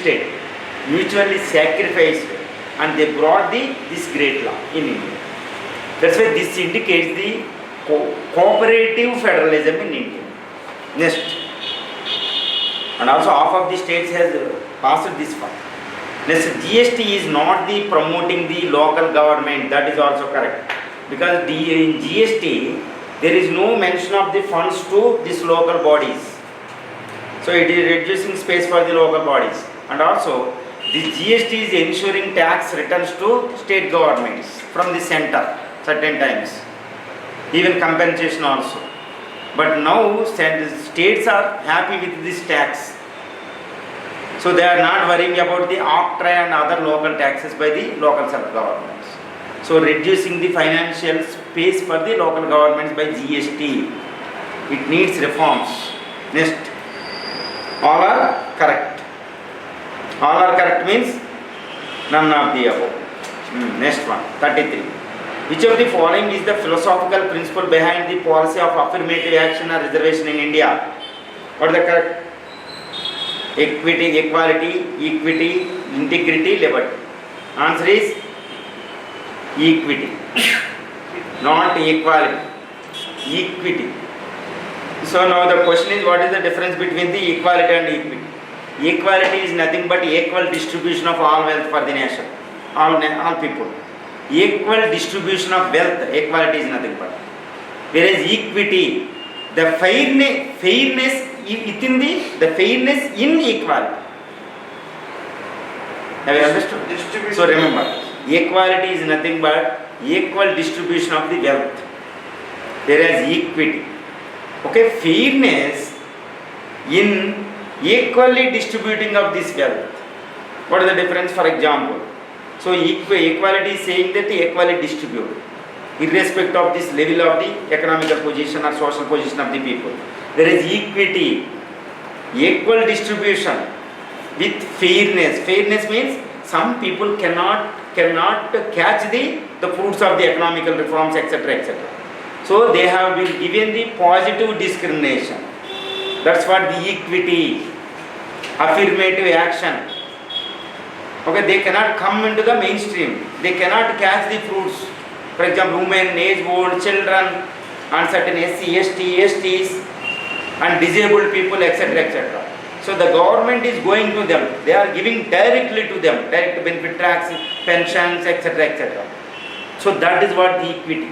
state mutually sacrificed and they brought this great law in India. That's why this indicates the cooperative federalism in India. Next, and also half of the states has passed this one. Next, GST is not the promoting the local government, that is also correct, because in GST there is no mention of the funds to these local bodies. So it is reducing space for the local bodies, and also the GST is ensuring tax returns to state governments from the center certain times, even compensation also. But now states are happy with this tax, so they are not worrying about the octroi and other local taxes by the local self-governments. So reducing the financial space for the local governments by GST, it needs reforms. Next, all are correct. All are correct means none of the above. Next one, 33. Which of the following is the philosophical principle behind the policy of affirmative action or reservation in India? What is the correct? Equity, equality, equity, integrity, liberty. Answer is equity, not equality. Equity. So now the question is, what is the difference between the equality and equity? Equality is nothing but equal distribution of all wealth for the nation, all people. Equal distribution of wealth, equality is nothing but. Whereas equity, the fairness within the fairness in equality. Have you understood? So remember, equality is nothing but equal distribution of the wealth. Whereas equity, okay, fairness in equally distributing of this wealth. What is the difference? For example, so equality is saying that the equally distribute, irrespective of this level of the economical position or social position of the people. Whereas equity, equal distribution with fairness. Fairness means some people cannot catch the fruits of the economical reforms, etc., etc. So they have been given the positive discrimination. That's what the equity, affirmative action. Okay, they cannot come into the mainstream. They cannot catch the fruits. For example, women, age old, children, and certain SC, ST, STs, and disabled people, etc., etc. So the government is going to them. They are giving directly to them, direct benefit tax, pensions, etc., etc. So that is what the equity.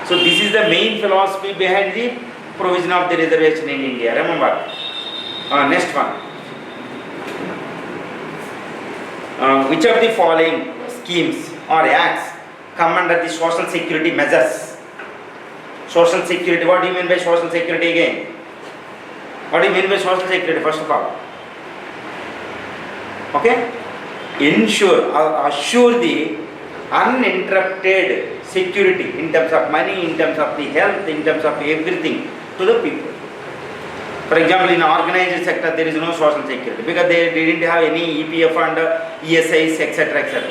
So this is the main philosophy behind the provision of the reservation in India. Remember. Next one. Which of the following schemes or acts come under the social security measures? Social security, what do you mean by social security again? What do you mean by social security first of all? Okay? Assure the uninterrupted security in terms of money, in terms of the health, in terms of everything to the people. For example, in organized sector there is no social security because they didn't have any EPF and ESIs, etc., etc.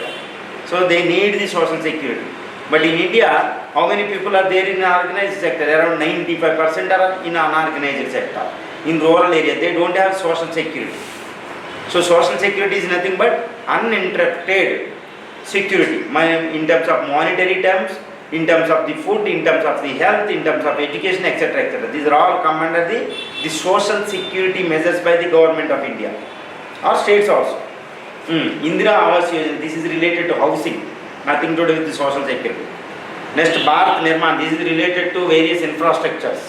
So they need the social security. But in India, how many people are there in organized sector? Around 95% are in unorganized sector. In rural area, they don't have social security. So social security is nothing but uninterrupted security in terms of monetary terms, in terms of the food, in terms of the health, in terms of education, etc., etc. These are all come under the social security measures by the government of India or states also. Indira Awas Yojana, this is related to housing, nothing to do with the social security. Next, Bharat Nirman, this is related to various infrastructures.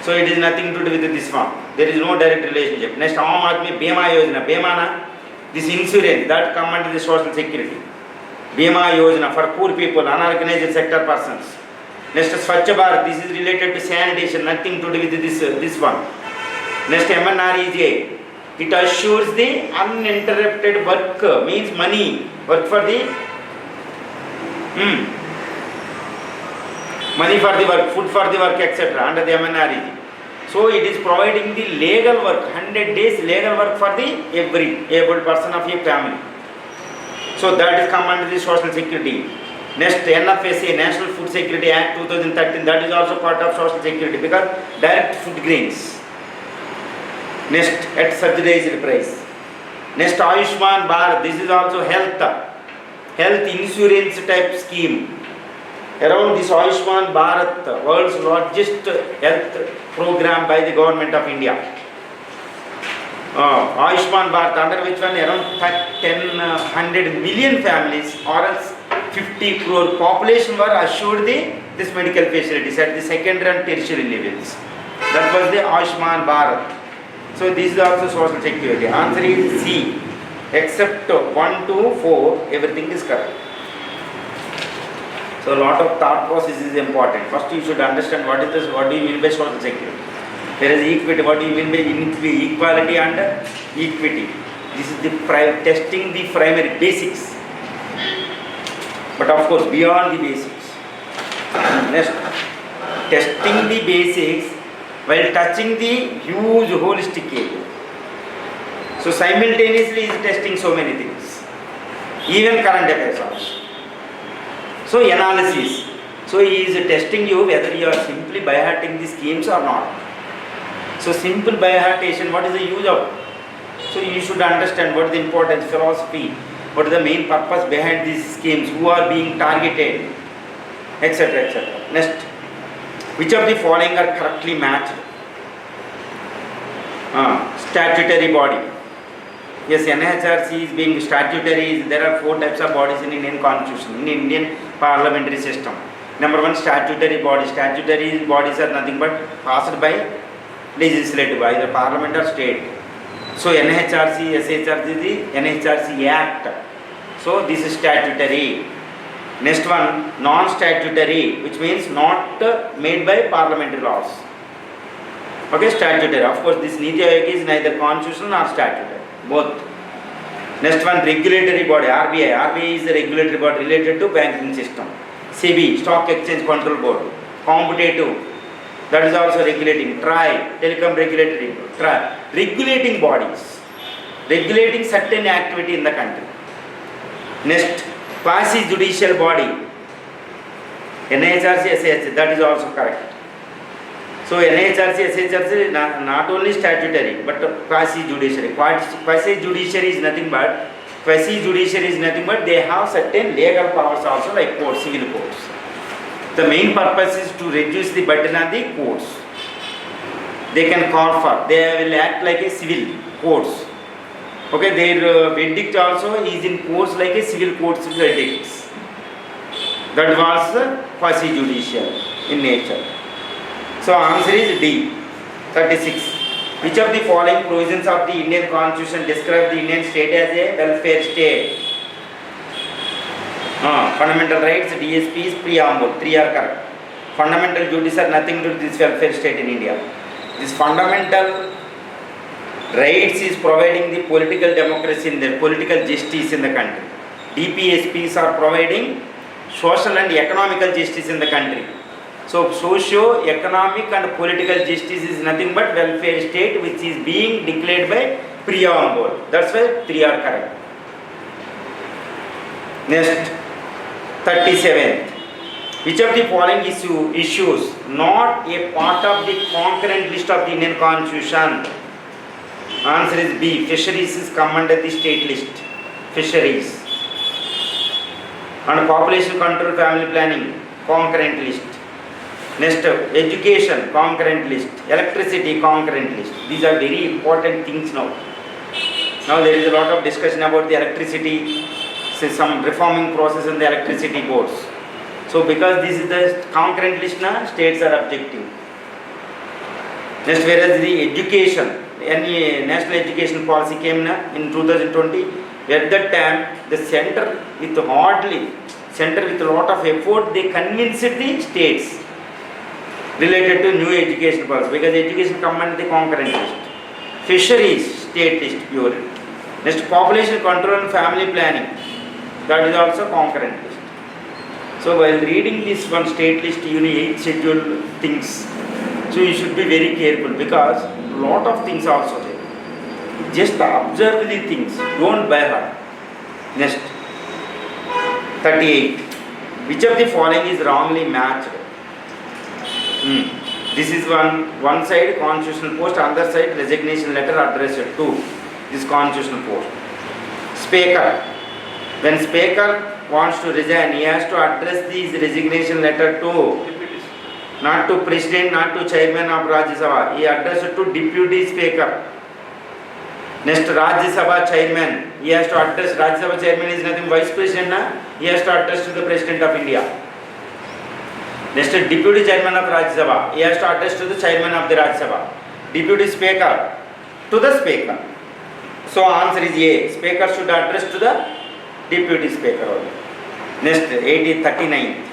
So it is nothing to do with this one. There is no direct relationship. Next, Aam Aadmi Bima Yojana, Bima, this insurance that come under the social security. Bima Yojana for poor people, unorganized sector persons. Next, Swachh Bharat, this is related to sanitation, nothing to do with this one. Next, MNREGA, it assures the uninterrupted work, means money, work for the money for the work, food for the work, etc. under the MNREGA. So it is providing the legal work, 100 days legal work for the every able person of a family. So that is come under the social security. Next, NFSA, National Food Security Act 2013, that is also part of social security because direct food grains. Next, at subsidized price. Next, Ayushman Bharat. This is also health insurance type scheme. Around this Ayushman Bharat, world's largest health program by the government of India. Ayushman Bharat, under which one around 100 million families or else 50 crore population were assured this medical facilities at the secondary and tertiary levels. That was the Ayushman Bharat. So this is also social security. Answer is C. Except 1 to 4, everything is correct. So a lot of thought process is important. First you should understand what do you mean by social security. There is equity. What do you mean by equality and equity? This is the testing the primary basics. But of course beyond the basics. Next, testing the basics while touching the huge holistic area. So simultaneously is testing so many things. Even current affairs also. So analysis. So he is testing you whether you are simply by hearting the schemes or not. So simple by heartation, what is the use of? So you should understand what is the importance, philosophy, what is the main purpose behind these schemes, who are being targeted, etc. etc. Next, which of the following are correctly matched? Statutory body. Yes, NHRC is being statutory. There are 4 types of bodies in Indian Constitution, in Indian parliamentary system. Number 1, statutory body. Statutory bodies are nothing but passed by legislative, either parliament or state. So NHRC, SHRC is the NHRC Act. So this is statutory. Next one, non-statutory, which means not made by parliamentary laws. Okay, statutory. Of course, this Niti Aayog is neither constitutional nor statutory. Both. Next one, regulatory body, RBI. RBI is the regulatory body related to banking system. SEBI, Stock Exchange Control Board. Competitive, that is also regulating. TRAI, Telecom Regulatory, TRAI. Regulating bodies, regulating certain activity in the country. Next, quasi-judicial body. NHRC, SHRC, that is also correct. So NHRC, SHRC not only statutory but quasi-judiciary. Quasi-judiciary is nothing but they have certain legal powers also, like courts, civil courts. The main purpose is to reduce the burden on the courts. They can call for, they will act like a civil courts. Okay, their verdict also is in courts like a civil courts verdicts. That was quasi-judicial in nature. So answer is D. 36. Which of the following provisions of the Indian Constitution describe the Indian state as a welfare state? Fundamental rights, TSPSC, preamble, 3 are correct. Fundamental duties are nothing to do with this welfare state in India. This fundamental rights is providing the political democracy in the political justice in the country. DPSPs are providing social and economical justice in the country. So socio-economic and political justice is nothing but welfare state, which is being declared by preamble. That's why 3 are correct. Next, 37th. Which of the following issues not a part of the concurrent list of the Indian Constitution? Answer is B. Fisheries is come under the state list. Fisheries. And population control, family planning, concurrent list. Next, education, concurrent list. Electricity, concurrent list. These are very important things now. Now there is a lot of discussion about the electricity, some reforming process in the electricity boards. So because this is the concurrent list, states are objecting. Next, whereas the education, any national education policy came in 2020, at that time the center with a lot of effort, they convinced the states related to new education policy, because education come under the concurrent list. Fisheries, state list pure. Next, population control and family planning, that is also concurrent list. So while reading this one state list, you need 8 scheduled things. So you should be very careful, because lot of things also there. Just observe the things, don't by heart. Next, 38. Which of the following is wrongly matched? This is one side constitutional post, other side resignation letter addressed to. this constitutional post. Speaker. When Speaker wants to resign, he has to address his resignation letter to, not to President, not to Chairman of Rajya Sabha. He addressed it to Deputy Speaker. Next, Rajya Sabha Chairman. He has to address, Rajya Sabha Chairman is nothing, Vice President, na? He has to address to the President of India. Next, Deputy Chairman of Rajya Sabha. He has to address to the Chairman of the Rajya Sabha. Deputy Speaker to the Speaker. So answer is A. Speaker should address to the Deputy Speaker only. Next, 39.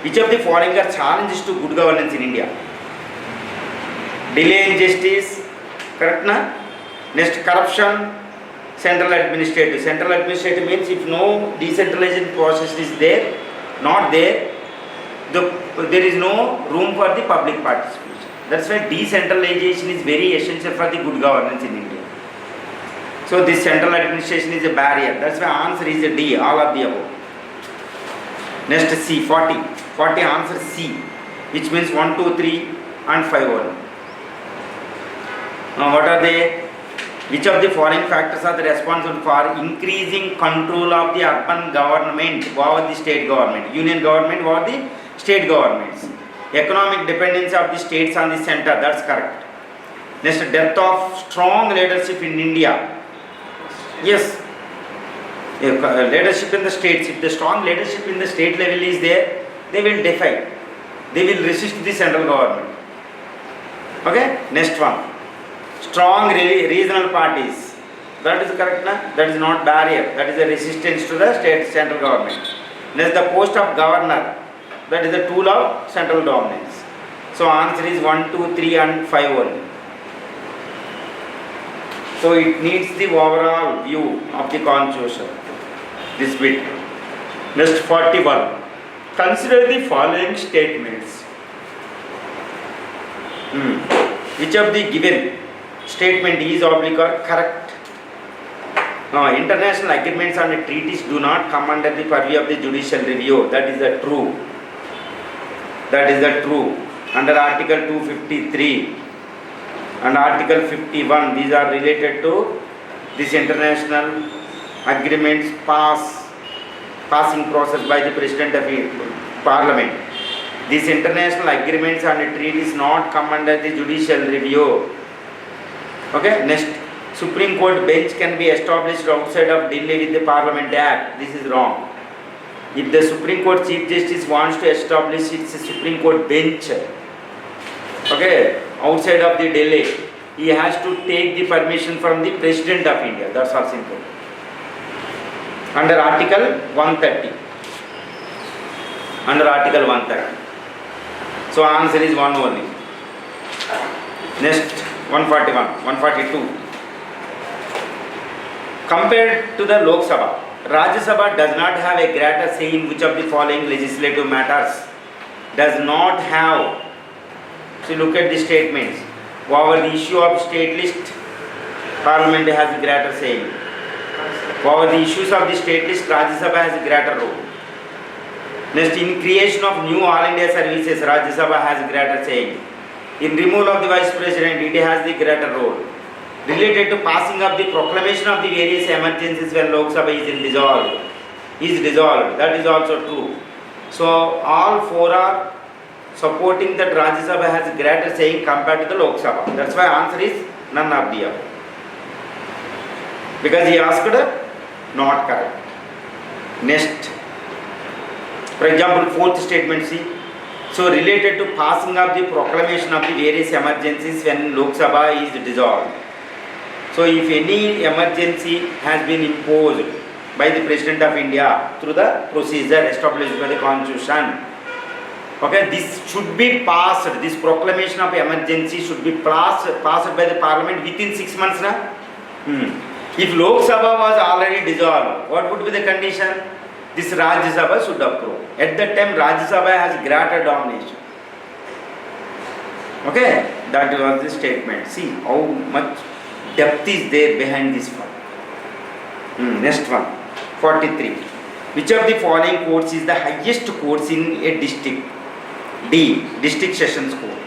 Which of the following are challenges to good governance in India? Delay in justice, correct na? Next, corruption, central administrative. Central administrative means if no decentralization process is there, not there, there is no room for the public participation. That's why decentralization is very essential for the good governance in India. So this central administration is a barrier. That's why answer is a D, all of the above. Next, C, 40. 40 answer C, which means 1, 2, 3 and 5 only. Now what are they? Which of the following factors are responsible for increasing control of the urban government over the state government, union government over the state governments? Economic dependence of the states on the center, that's correct. Next, dearth of strong leadership in India. Yes, leadership in the states. If the strong leadership in the state level is there, they will defy, they will resist the central government. Okay, next one. Strong regional parties. That is correct, na? That is not barrier. That is a resistance to the state central government. Next, the post of governor. That is the tool of central dominance. So answer is 1, 2, 3 and 5 only. So it needs the overall view of the constitution. This bit. Next, 41. Consider the following statements. Which of the given statement is oblique or correct? International agreements and treaties do not come under the purview of the judicial review. That is the true. That is the true. Under Article 253 and Article 51, these are related to this international agreements passing process by the President of the Parliament. These international agreements and treaties not come under the judicial review. Okay, next, Supreme Court bench can be established outside of Delhi with the Parliament Act. This is wrong. If the Supreme Court Chief Justice wants to establish its Supreme Court bench, okay, outside of the Delhi, he has to take the permission from the President of India. That's all simple. Under Article 130. Under Article 130. So answer is 1 only. Next, 141, 142. Compared to the Lok Sabha, Rajya Sabha does not have a greater say in which of the following legislative matters? Does not have. So look at the statements. Over the issue of state list, Parliament has a greater say. Over the issues of the state list, Rajya Sabha has a greater role. Next, in creation of new All India services, Rajya Sabha has a greater say. In removal of the Vice President, it has the greater role. Related to passing of the proclamation of the various emergencies when Lok Sabha is dissolved, that is also true. So all four are supporting that Rajya Sabha has a greater saying compared to the Lok Sabha. That's why answer is none of the above. Because he asked not correct. Next, for example, fourth statement, see. So related to passing of the proclamation of the various emergencies when Lok Sabha is dissolved. So if any emergency has been imposed by the President of India through the procedure established by the Constitution, okay, this should be passed, this proclamation of emergency should be passed by the Parliament within 6 months. Na? If Lok Sabha was already dissolved, what would be the condition? This Rajya Sabha should approve. At that time, Rajya Sabha has greater domination. Okay, that was the statement. See how much depth is there behind this one. Next one, 43. Which of the following courts is the highest courts in a district? D. District Sessions Court.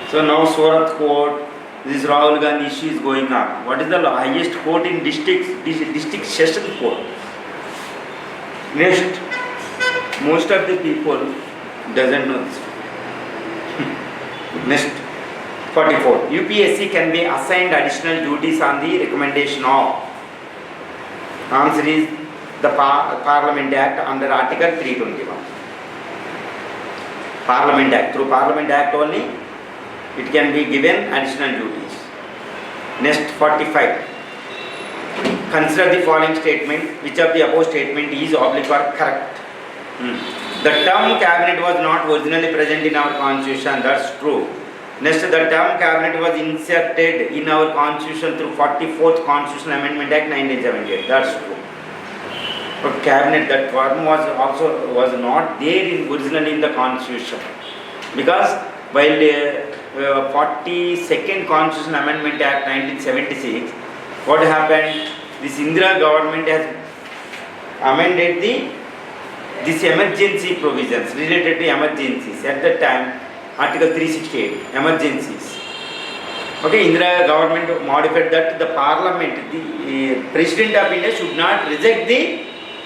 So now Surat Court, This Rahul Gandhi issue is going on. What is the highest court in district session court? Next, most of the people doesn't know this. Next, 44. UPSC can be assigned additional duties on the recommendation of. Answer is the Parliament Act under Article 321. Parliament Act. Through Parliament Act only, it can be given additional duties. Next, 45. Consider the following statement. Which of the above statement is oblique or correct? The term cabinet was not originally present in our constitution. That's true. Next, the term cabinet was inserted in our constitution through 44th Constitutional Amendment Act 1978. That's true. But cabinet, that term was not there originally in the constitution, because while 42nd Constitutional Amendment Act 1976, what happened? This Indira government has amended this emergency provisions related to emergencies. At that time, Article 368, emergencies. Okay, Indira government modified that the Parliament, the President of India should not reject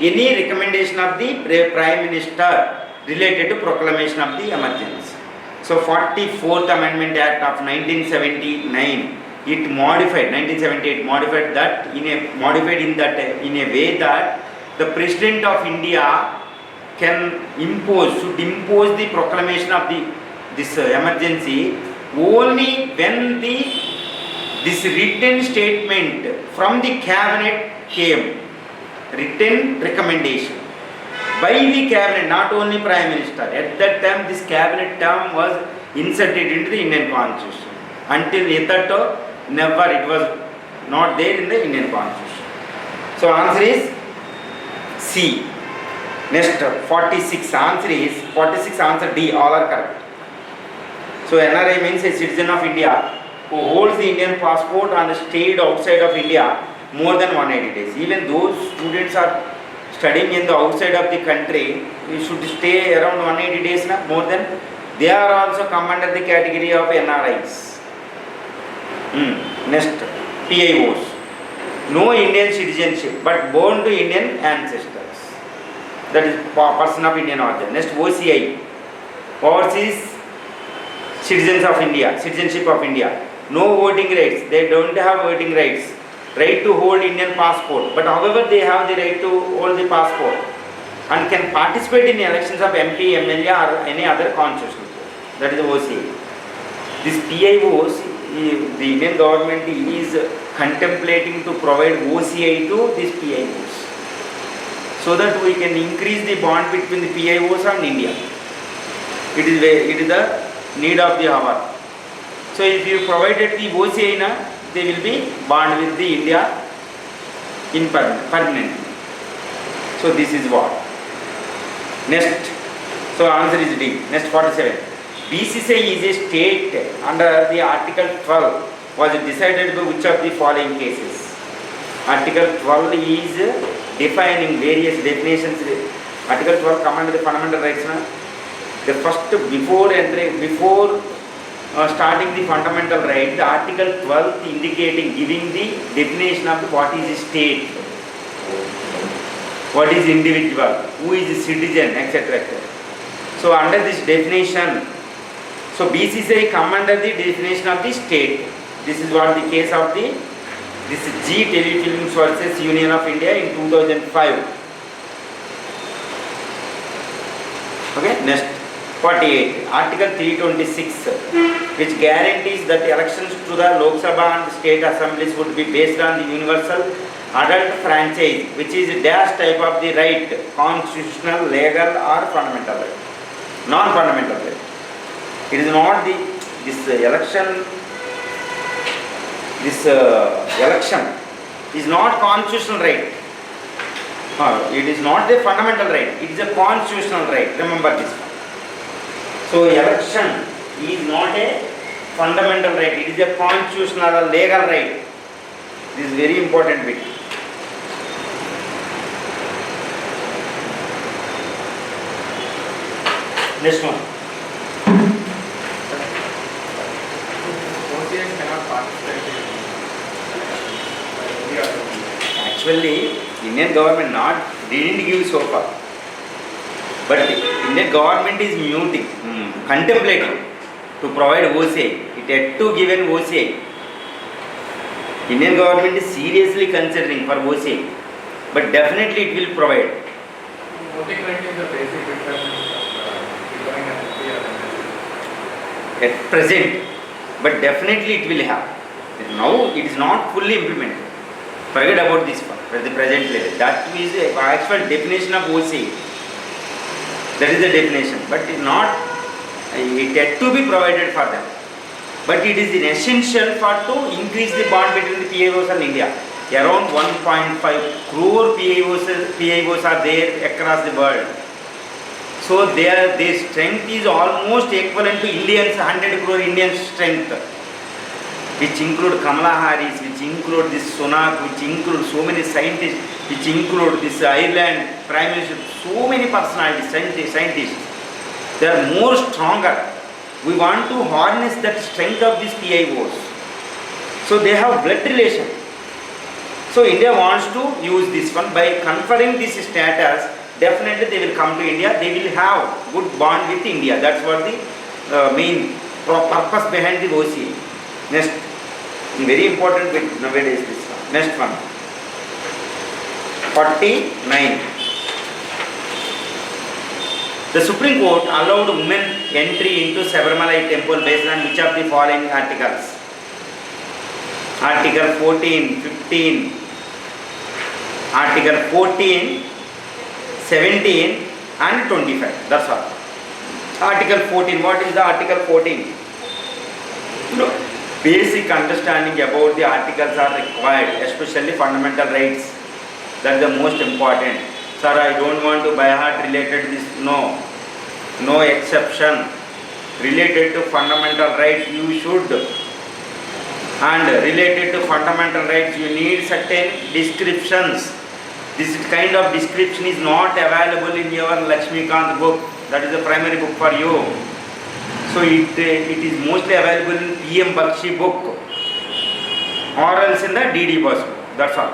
any recommendation of the Prime Minister related to proclamation of the emergency. So 44th Amendment Act of 1979, it modified, 1978 modified that in a way that the President of India should impose the proclamation of this emergency only when this written statement from the cabinet came, written recommendation by the cabinet, not only Prime Minister. At that time, this cabinet term was inserted into the Indian Constitution. Until that, never, it was not there in the Indian Constitution. So answer is C. Next, 46. Answer D. All are correct. So NRI means a citizen of India who holds the Indian passport and stayed outside of India more than 180 days. Even those students are studying in the outside of the country, we should stay around 180 days more than. They are also come under the category of NRIs. Next, PIOs. No Indian citizenship but born to Indian ancestors. That is person of Indian origin. Next, OCI. Overseas citizens of India, citizenship of India. No voting rights. They don't have voting rights. Right to hold Indian passport. But however, they have the right to hold the passport and can participate in elections of MP, MLA or any other constitutional post. That is OCI. This PIOs, the Indian government is contemplating to provide OCI to these PIOs, so that we can increase the bond between the PIOs and India. It is the need of the hour. So if you provided the OCI, they will be bond with the India in permanently. So this is what. Next. So answer is D. Next, 47. BCCI is a state under the Article 12 was decided by which of the following cases? Article 12 is defining various definitions. Article 12 come under the fundamental rights. The first, before starting the fundamental right, the Article 12 indicating, giving the definition of what is a state, what is individual, who is a citizen, etc. So under this definition, so BCCI come under the definition of the state. This is what the case of this G Telefilms versus Union of India in 2005. Okay, next. 48. Article 326, which guarantees that elections to the Lok Sabha and state assemblies would be based on the universal adult franchise, which is dash type of the right, constitutional, legal or fundamental right, non-fundamental right. It is not this election is not constitutional right. It is not the fundamental right, it is a constitutional right. Remember this one. So election is not a fundamental right, it is a constitutional or legal right. This is very important bit. Next one. OCS cannot participate. Actually, Indian government didn't give so far. But Indian government is muting, contemplating to provide OCI. It had to give an OCI. Indian government is seriously considering for OCI, but definitely it will provide. Voting right is the basic requirement of becoming an MP or an At present, but definitely it will have. Now it is not fully implemented. Forget about this one at the present level. That is the actual definition of OCI. That is the definition, but it not. It had to be provided for them. But it is essential to increase the bond between the PIOs and India. Around 1.5 crore PIOs are there across the world. So their strength is almost equivalent to Indians, 100 crore Indian strength, which include Kamala Harris, which include this Sunak, which include so many scientists, which include this Ireland Prime Minister, so many personalities, scientists. They are more stronger. We want to harness that strength of these PIOs. So they have blood relation. So India wants to use this one by conferring this status. Definitely they will come to India. They will have good bond with India. That's what the main purpose behind the OCA. Next, very important bit nowadays this one. Next one. 49. The Supreme Court allowed women entry into Sabarimala temple based on which of the following articles? Article 14, 15, Article 14, 17 and 25. That's all. Article 14. What is the Article 14? Basic understanding about the articles are required, especially fundamental rights. That is the most important. Sir, I don't want to by heart related this. No exception. Related to fundamental rights, you should. And related to fundamental rights, you need certain descriptions. This kind of description is not available in your Lakshmikant book. That is the primary book for you. So it is mostly available in PM Bakshi book or else in the DD Bus book. That's all.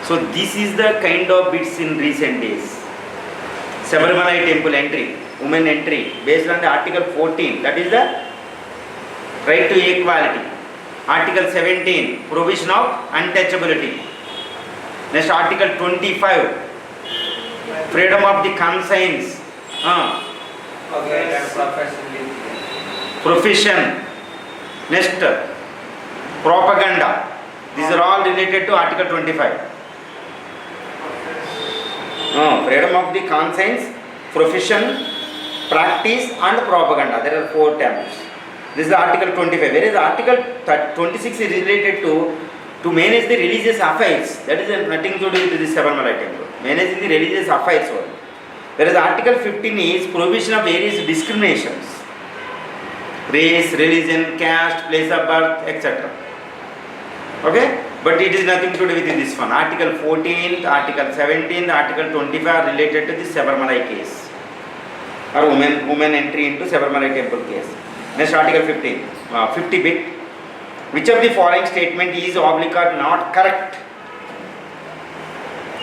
So this is the kind of bits in recent days. Sabarimala temple entry, women entry, based on the Article 14, that is the right to equality. Article 17, provision of untouchability. Next, Article 25, freedom of the conscience. Profession. Next, propaganda. These are all related to Article 25. Freedom of the conscience, profession, practice and propaganda. There are 4 terms. This is Article 25. Whereas Article 26 is related to manage the religious affairs. That is nothing to do with the Sabarimala temple. Managing the religious affairs only. Whereas Article 15 is provision of various discriminations. Race, religion, caste, place of birth, etc. Okay? But it is nothing to do with this one. Article 14, Article 17, Article 25 are related to the Sabarimala case. Or women entry into Sabarimala temple case. Next, Article 15. 50 bit. Which of the following statement is oblique or not correct?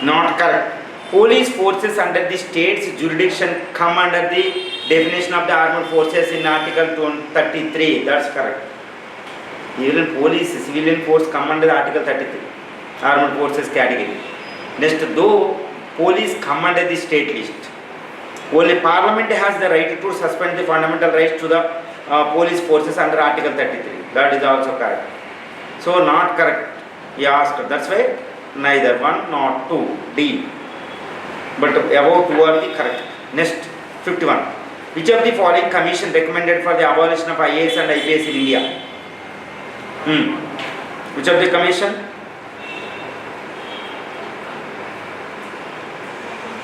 Not correct. Police forces under the state's jurisdiction come under the definition of the armed forces in Article 33. That's correct. Even police, civilian force come under Article 33. Armed forces category. Next, though police come under the state list, only Parliament has the right to suspend the fundamental rights to the police forces under Article 33. That is also correct. So not correct. He asked. That's why neither 1 nor 2. D. But above 2 are the correct. Next, 51. Which of the following commission recommended for the abolition of IAS and IPS in India? Which of the commission?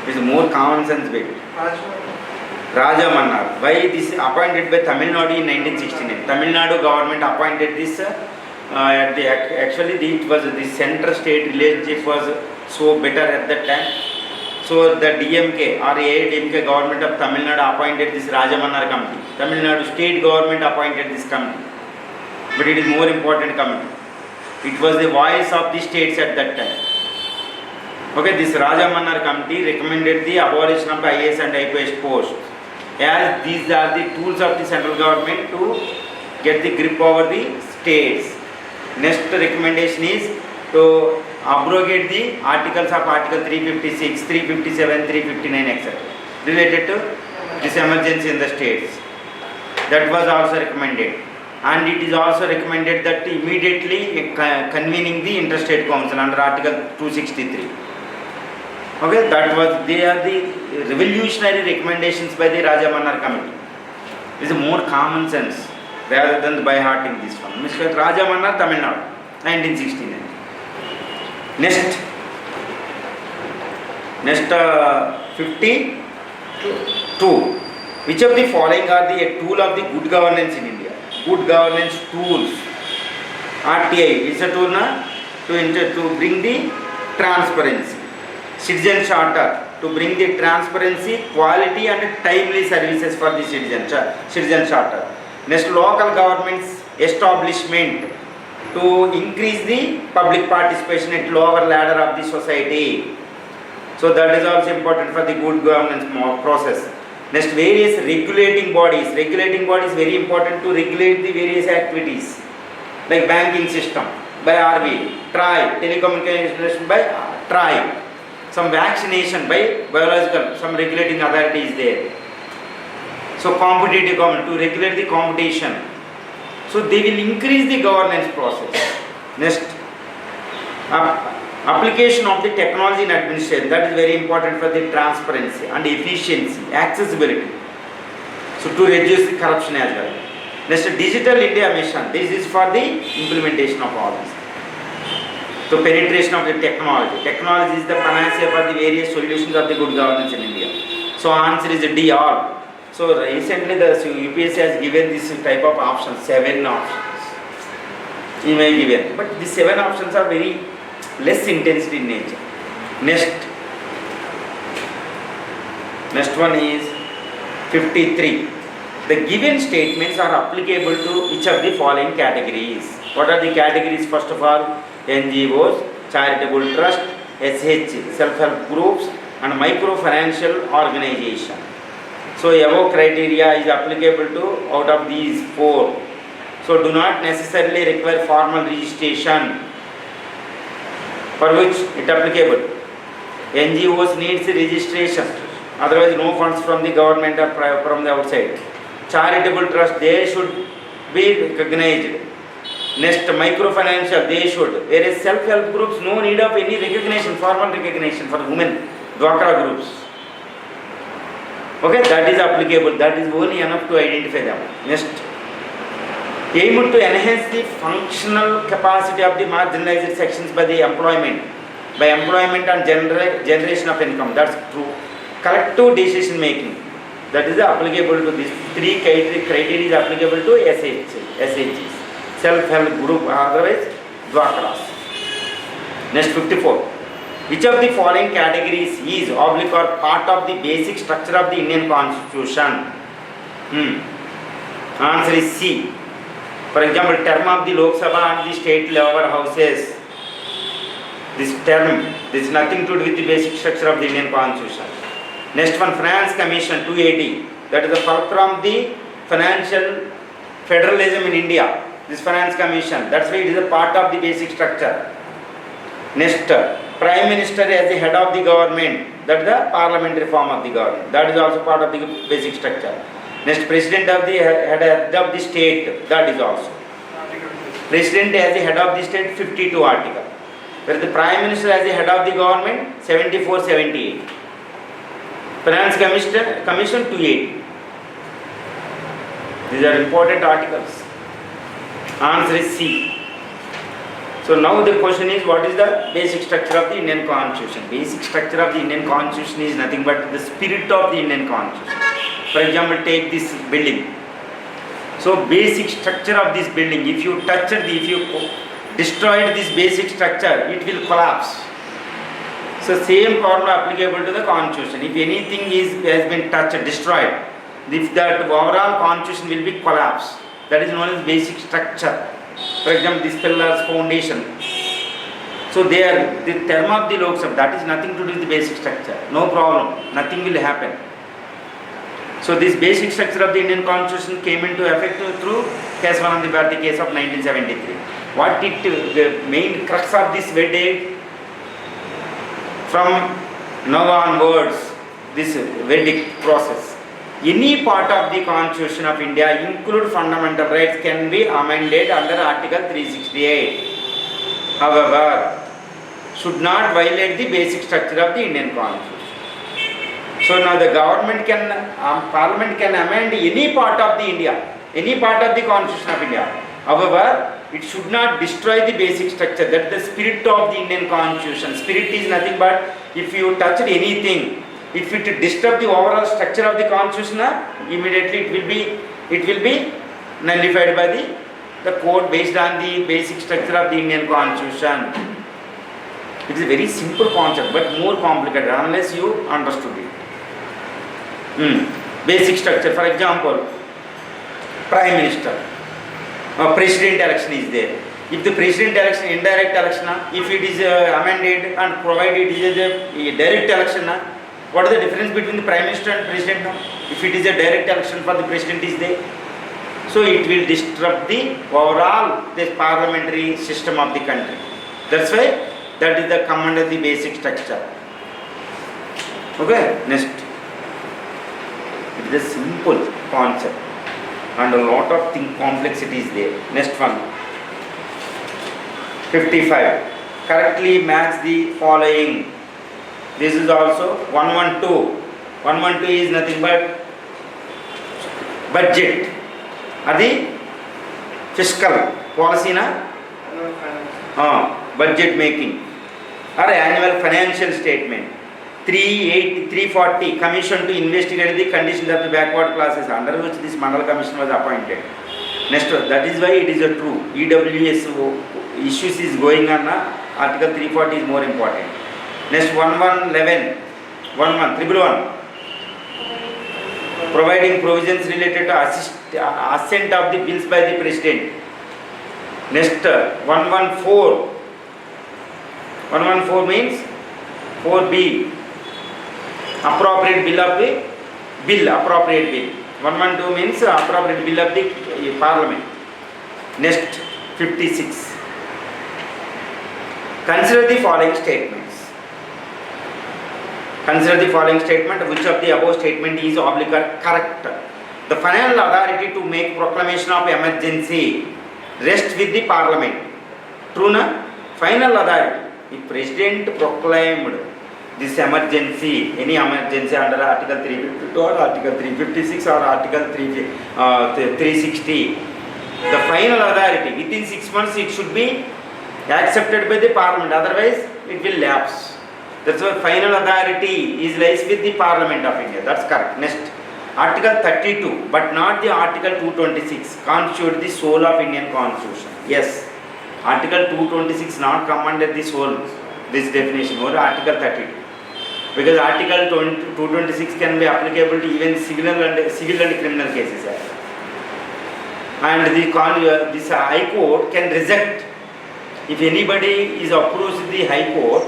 It is more common sense bit. Raja Mannar. Why this appointed by Tamil Nadu in 1969? Tamil Nadu government appointed this. Actually, it was the center-state relationship was so better at that time. So the DMK or AIDMK government of Tamil Nadu appointed this Raja Mannar committee. Tamil Nadu state government appointed this committee. But it is more important committee. It was the voice of the states at that time. Okay, this Rajamannar committee recommended the abolition of IAS and IPS posts, as these are the tools of the central government to get the grip over the states. Next recommendation is to abrogate the articles of Article 356, 357, 359, etc. related to this emergency in the states. That was also recommended. And it is also recommended that immediately convening the interstate council under Article 263. Okay, they are the revolutionary recommendations by the Rajamannar committee. This is more common sense rather than by hearting this one. Mr. Rajamannar, Tamil Nadu, 1969. Next 52. Which of the following are the tool of the good governance in India? Good governance tools. RTI is a tool to bring the transparency. Citizen Charter to bring the transparency, quality and timely services for the citizen charter. Next, local government's establishment to increase the public participation at lower ladder of the society. So that is also important for the good governance process. Next, various regulating bodies. Regulating bodies very important to regulate the various activities like banking system by RBI, TRAI, telecommunication by TRAI, some vaccination by biological, some regulating authority is there. So competitive government to regulate the competition. So they will increase the governance process. Next, application of the technology in administration, that is very important for the transparency and efficiency, accessibility. So to reduce the corruption as well. Next, Digital India Mission, this is for the implementation of all this. So penetration of the technology. Technology is the panacea for the various solutions of the good governance in India. So answer is D, all. So recently the UPSC has given this type of options, 7 options. You may given, but these 7 options are very less intensity in nature. Next one is 53. The given statements are applicable to each of the following categories. What are the categories? First of all, NGOs, charitable trust, SH, self-help groups and microfinancial organization. So above criteria is applicable to out of these 4. So do not necessarily require formal registration, for which it applicable. NGOs needs registration, otherwise no funds from the government or from the outside. Charitable trust, they should be recognized. Next, microfinancial, they should. Whereas self-help groups, no need of any recognition, formal recognition for women, Dwakra groups. Okay, that is applicable, that is only enough to identify them. Next, aim to enhance the functional capacity of the marginalized sections by the employment and generation of income. That's true. Collective decision making, that is applicable to these 3 criteria is applicable to SHs, self-help group, otherwise Dwakras. Next, 54. Which of the following categories is or part of the basic structure of the Indian Constitution? Answer is C. For example, term of the Lok Sabha and the state level houses. This term, this is nothing to do with the basic structure of the Indian Constitution. Next one, Finance Commission 280. That is the fulcrum of the financial federalism in India. This Finance Commission, that's why it is a part of the basic structure. Next, Prime Minister as the head of the government, that is the parliamentary form of the government. That is also part of the basic structure. Next, President of the head of the state, that is also. President as the head of the state, 52 article. Where the Prime Minister as the head of the government, 74, 78. Finance Commission 280. These are important articles. Answer is C. So now the question is, what is the basic structure of the Indian Constitution? Basic structure of the Indian Constitution is nothing but the spirit of the Indian Constitution. For example, take this building. So basic structure of this building, if you destroyed this basic structure, it will collapse. So same formula applicable to the Constitution. If anything has been touched, destroyed, if that overall Constitution will be collapsed. That is known as basic structure. For example, this pillar's foundation. So they are the term of the Lok Sabha, that is nothing to do with the basic structure. No problem, nothing will happen. So this basic structure of the Indian Constitution came into effect through Kesavananda Bharati case of 1973. What the main crux of this verdict? From now onwards, this verdict process, any part of the Constitution of India, include fundamental rights, can be amended under Article 368. However, should not violate the basic structure of the Indian Constitution. So now the government can, Parliament can amend any part of the India, any part of the Constitution of India. However, it should not destroy the basic structure. That is the spirit of the Indian Constitution. Spirit is nothing but if you touch anything, if it disturb the overall structure of the Constitution, immediately it will be nullified by the court based on the basic structure of the Indian Constitution. It is a very simple concept but more complicated unless you understood it. Basic structure, for example, Prime Minister, President election is there. If the President election, indirect election, if it is amended and provided it is a direct election, what is the difference between the Prime Minister and President? If it is a direct election for the President is there, so it will disrupt the overall the parliamentary system of the country. That's why that is the come under the basic structure. Okay, next. It is a simple concept and a lot of complexity is there. Next one. 55. Correctly match the following. This is also 112. 112 is nothing but budget. Adi fiscal policy na? Budget making. Or annual financial statement. 340 commission to investigate the conditions of the backward classes under which this Mandal Commission was appointed. Next, that is why it is a true EWS issues is going on. Article 340 is more important. Next, 1111, 1111, providing provisions related to assent of the bills by the President. Next, 114, 114 means 4B. Appropriate bill of the appropriate bill. 112 means appropriate bill of the Parliament. Next, 56. Consider the following statements. Consider the following statement. Which of the above statement is correct? The final authority to make proclamation of emergency rests with the Parliament. True na? Final authority. If President proclaimed this emergency, any emergency under Article 352 or Article 356 or Article 360, the final authority within 6 months it should be accepted by the Parliament, otherwise it will lapse. That's why final authority is lies with the Parliament of India. That's correct. Next, Article 32 but not the Article 226 constitute the soul of Indian Constitution. Yes, Article 226 not come under the soul, this definition, or Article 32. Because Article 226 can be applicable to even civil and criminal cases. And this High Court can reject. If anybody is approached the High Court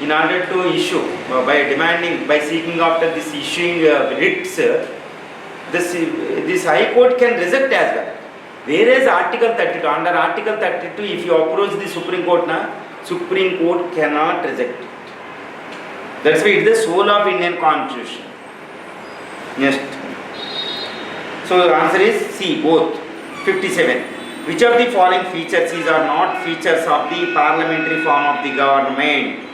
in order to issue, by seeking after this issuing writs, this High Court can reject as well. Whereas Article 32, under Article 32, if you approach the Supreme Court, Supreme Court cannot reject it. That's why it is the soul of Indian Constitution. Next. So the answer is C, both. 57. Which of the following features are not features of the parliamentary form of the government?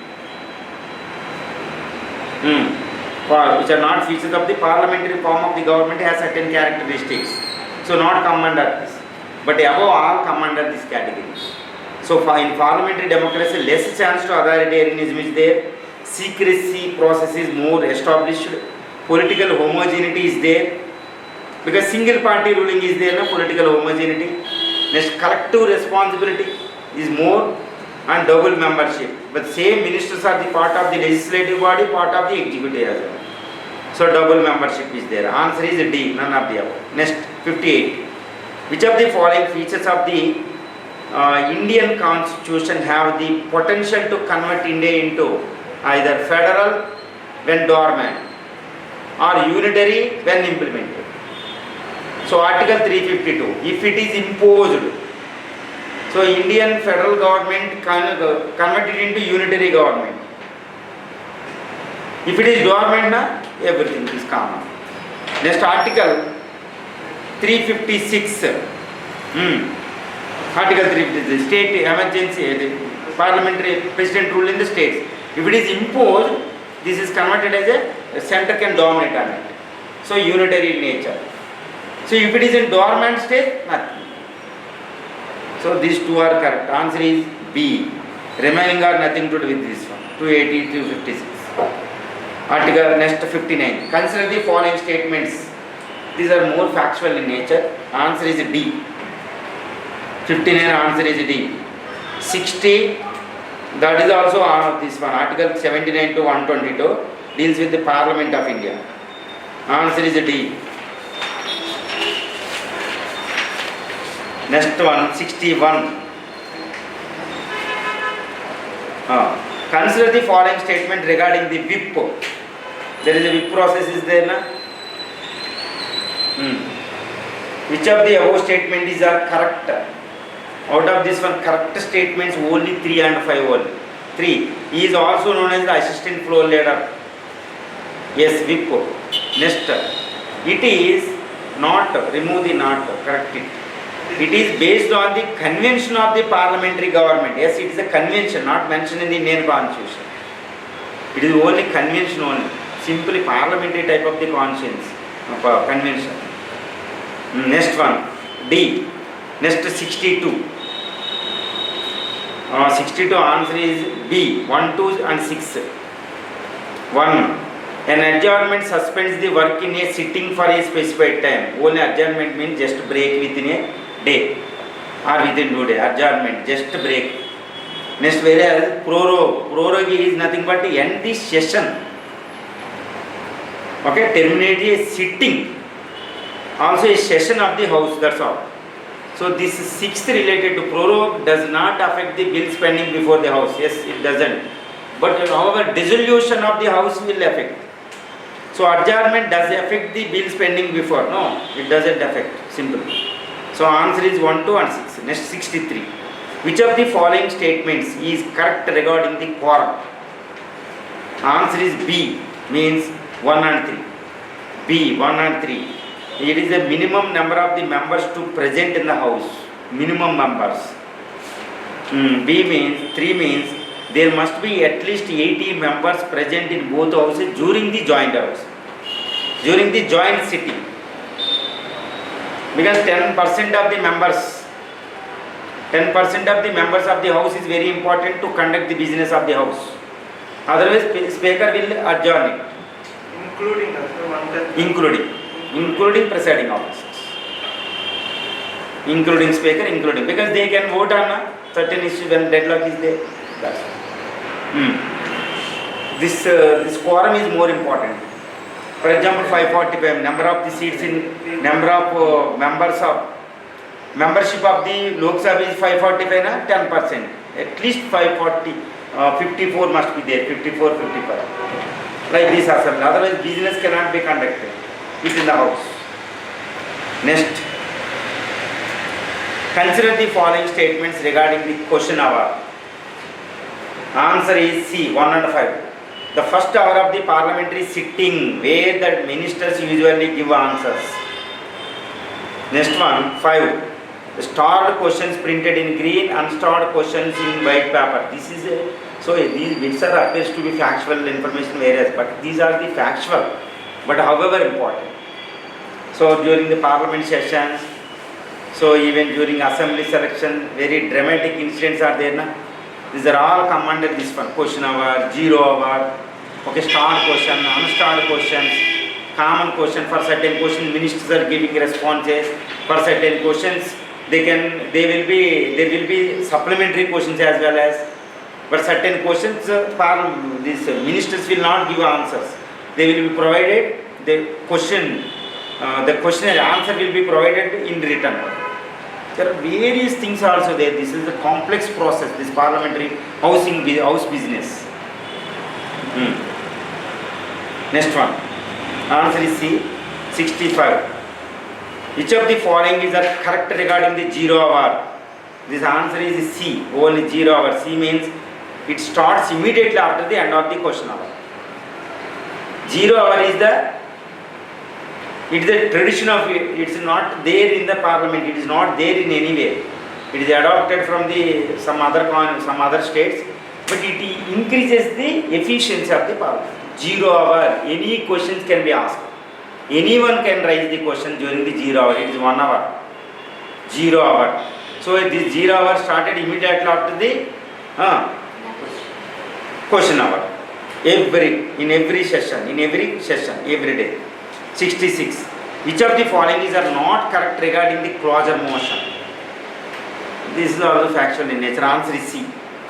Which are not features of the parliamentary form of the government has certain characteristics. So not come under this. But above all come under this category. So in parliamentary democracy, less chance to authoritarianism is there. Secrecy process is more established. Political homogeneity is there. Because single party ruling is there, political homogeneity. Next, collective responsibility is more and double membership. But same ministers are the part of the legislative body, part of the executive as well. So double membership is there. Answer is D, none of the above. Next, 58. Which of the following features of the Indian constitution have the potential to convert India into either federal when dormant or unitary when implemented. So Article 352, if it is imposed, so Indian federal government converted into unitary government. If it is dormant, everything is common. Next Article 356. Article 356, state emergency, the parliamentary president rule in the states. If it is imposed, this is converted as a center can dominate on it. So unitary in nature. So if it is in dormant state, nothing. So these two are correct. Answer is B. Remaining are nothing to do with this one. 280, 256. Article next 59. Consider the following statements. These are more factual in nature. Answer is D. 59 answer is D. 60, that is also this one. Article 79 to 122 deals with the Parliament of India. Answer is D. Next one, 61. Consider the following statement regarding the whip. There is a whip process is there, na? Which of the above statements are correct? Out of this one, correct statements only 3 and 5 only. 3. He is also known as the assistant floor leader. Yes, whip. Next, it is not, remove the not, correct it. It is based on the convention of the parliamentary government. Yes, it is a convention, not mentioned in the Indian constitution. It is only convention only. Simply parliamentary type of the conscience, convention. Next one, D. Next 62. 62 answer is B. 1, 2 and 6. 1. An adjournment suspends the work in a sitting for a specified time. Only adjournment means just break within a day or within 2 days. Adjournment, just break. Next, whereas prorogue is nothing but end the session. Okay, terminate a sitting. Also a session of the house, that's all. So this 6th related to prorogue does not affect the bill spending before the house. Yes, it doesn't. But however, dissolution of the house will affect. So adjournment does affect the bill spending before. No, it doesn't affect. Simple. So answer is 1, 2 and 6. Next 63. Which of the following statements is correct regarding the quorum? Answer is B. Means 1 and 3. B. 1 and 3. It is the minimum number of the members to present in the house. Minimum members. B means, 3 means there must be at least 80 members present in both houses during the joint house. During the joint sitting. Because 10% of the members, 10% of the members of the house is very important to conduct the business of the house. Otherwise, speaker will adjourn it. Including presiding officers. Including speaker, including. Because they can vote on certain issues when deadlock is there. That's this quorum is more important. For example, 545, number of the seats in, number of members of, membership of the Lok Sabha is 545, 10%. At least 540, 54 must be there, 54, 55. Like this assembly. Otherwise, business cannot be conducted within the house. Next, consider the following statements regarding the question hour. Answer is C, 1 and 5. The first hour of the parliamentary sitting where the ministers usually give answers. Next one, 5. Starred questions printed in green, unstarred questions in white paper. This is a, so these bits are appears to be factual information various, but these are the factual, but however important. So during the parliament sessions, so even during assembly selection, very dramatic incidents are there. Na? These are all come under this one. Question hour, 0 hour, okay, starred question, unstarred questions, common question. For certain questions, ministers are giving responses. For certain questions, there will be supplementary questions as well as. But certain questions, these ministers will not give answers. They will be provided the question, the questionnaire answer will be provided in written. There are various things also there. This is a complex process, this parliamentary house business. Next one. Answer is C. 65. Which of the following is correct regarding the 0 hour? This answer is C. Only 0 hour. C means it starts immediately after the end of the question hour. 0 hour is it is a tradition of it. It is not there in the parliament. It is not there in anywhere. It is adopted from some other states, but it increases the efficiency of the parliament. 0 hour. Any questions can be asked. Anyone can raise the question during the 0 hour. It is 1 hour. 0 hour. So this 0 hour started immediately after the question hour. In every session, every day. 66. Which of the following is not correct regarding the closure motion? This is also factual in nature. Answer is C.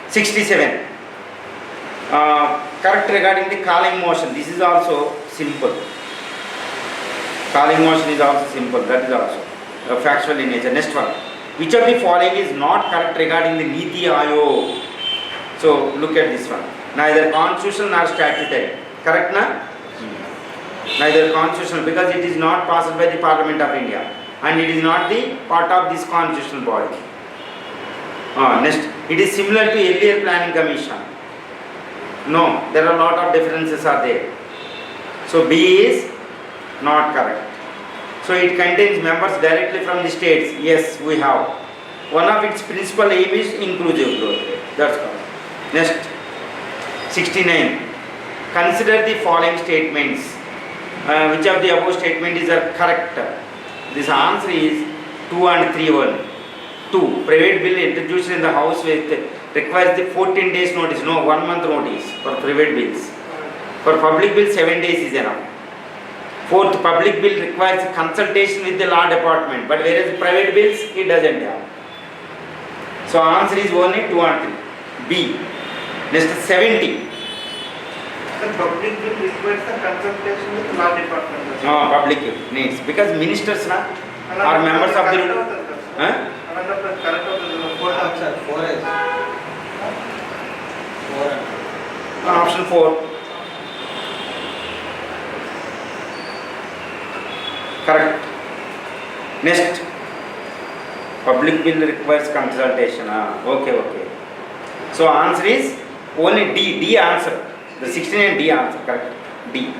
67. Correct regarding the calling motion. This is also simple. Calling motion is also simple. That is also factual in nature. Next one. Which of the following is not correct regarding the Niti Aayog? So look at this one. Neither constitutional nor statutory. Correct na? Neither constitutional, because it is not passed by the Parliament of India and it is not the part of this constitutional body. Next. It is similar to earlier planning commission. No, there are a lot of differences are there. So B is not correct. So it contains members directly from the states. Yes, we have. One of its principal aim is inclusive growth. That's all. Next. 69. Consider the following statements. Which of the above statement is correct? This answer is 2 and 3 only. 2. Private bill introduced in the house requires the 14 days notice. No, 1 month notice for private bills. For public bill, 7 days is enough. 4th, public bill requires consultation with the law department, but whereas private bills, it doesn't have. So answer is only 2 and 3. B. Next, 70. The public bill requires the consultation with the law department. No, public needs, because ministers are members of the. Option 4. Correct. Next. Public bill requires consultation. Okay. So answer is only D. D answer. The 69 D answer. Correct. D.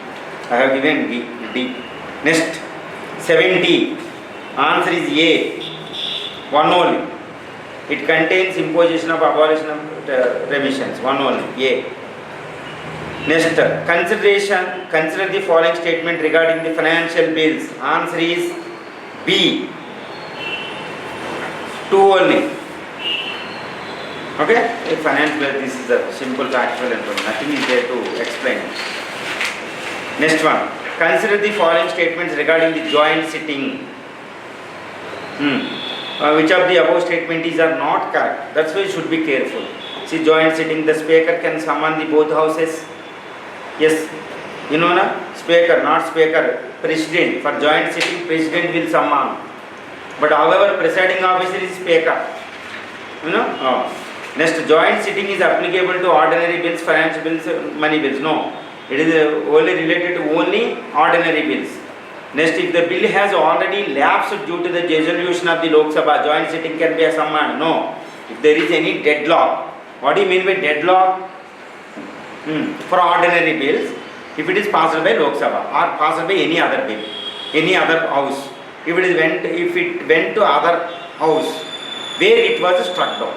I have given D. Next. 70. Answer is A. 1 only. It contains imposition of abolition of remissions. 1 only. A. Next. Consider the following statement regarding the financial bills. Answer is B. 2 only. Okay? A finance bill, this is a simple factual information. Nothing is there to explain. Next one. Consider the following statements regarding the joint sitting. Which of the above statements are not correct? That's why you should be careful. See, joint sitting, the speaker can summon the both houses. Yes, you know na? Speaker, not speaker, president. For joint sitting, president will summon. But however, presiding officer is speaker. You know? Next, joint sitting is applicable to ordinary bills, financial bills, money bills. No, it is only related to only ordinary bills. Next, if the bill has already lapsed due to the resolution of the Lok Sabha, joint sitting can be summoned. No, if there is any deadlock. What do you mean by deadlock? For ordinary bills, if it is passed by Lok Sabha or passed by any other bill, any other house, if it went to other house where it was struck down,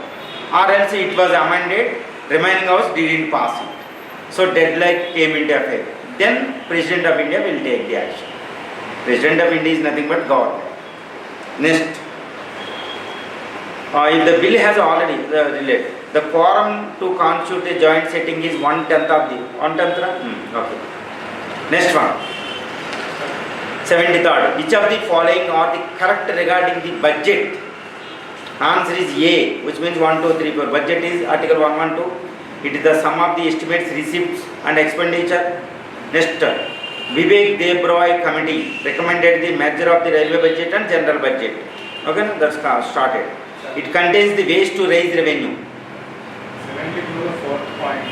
or else it was amended, remaining house didn't pass it. So deadlock came into effect. Then President of India will take the action. President of India is nothing but God. Next, if the bill has already related. The quorum to constitute a joint sitting is 1/10 of the 1/10. Okay. Next one. 73rd. Which of the following are the correct regarding the budget? Answer is A, which means 1, 2, 3, 4. Budget is Article 112. It is the sum of the estimates, receipts and expenditure. Next, Vivek Debroi committee recommended the merger of the railway budget and general budget. Okay, that's started. It contains the ways to raise revenue. 72 the fourth point.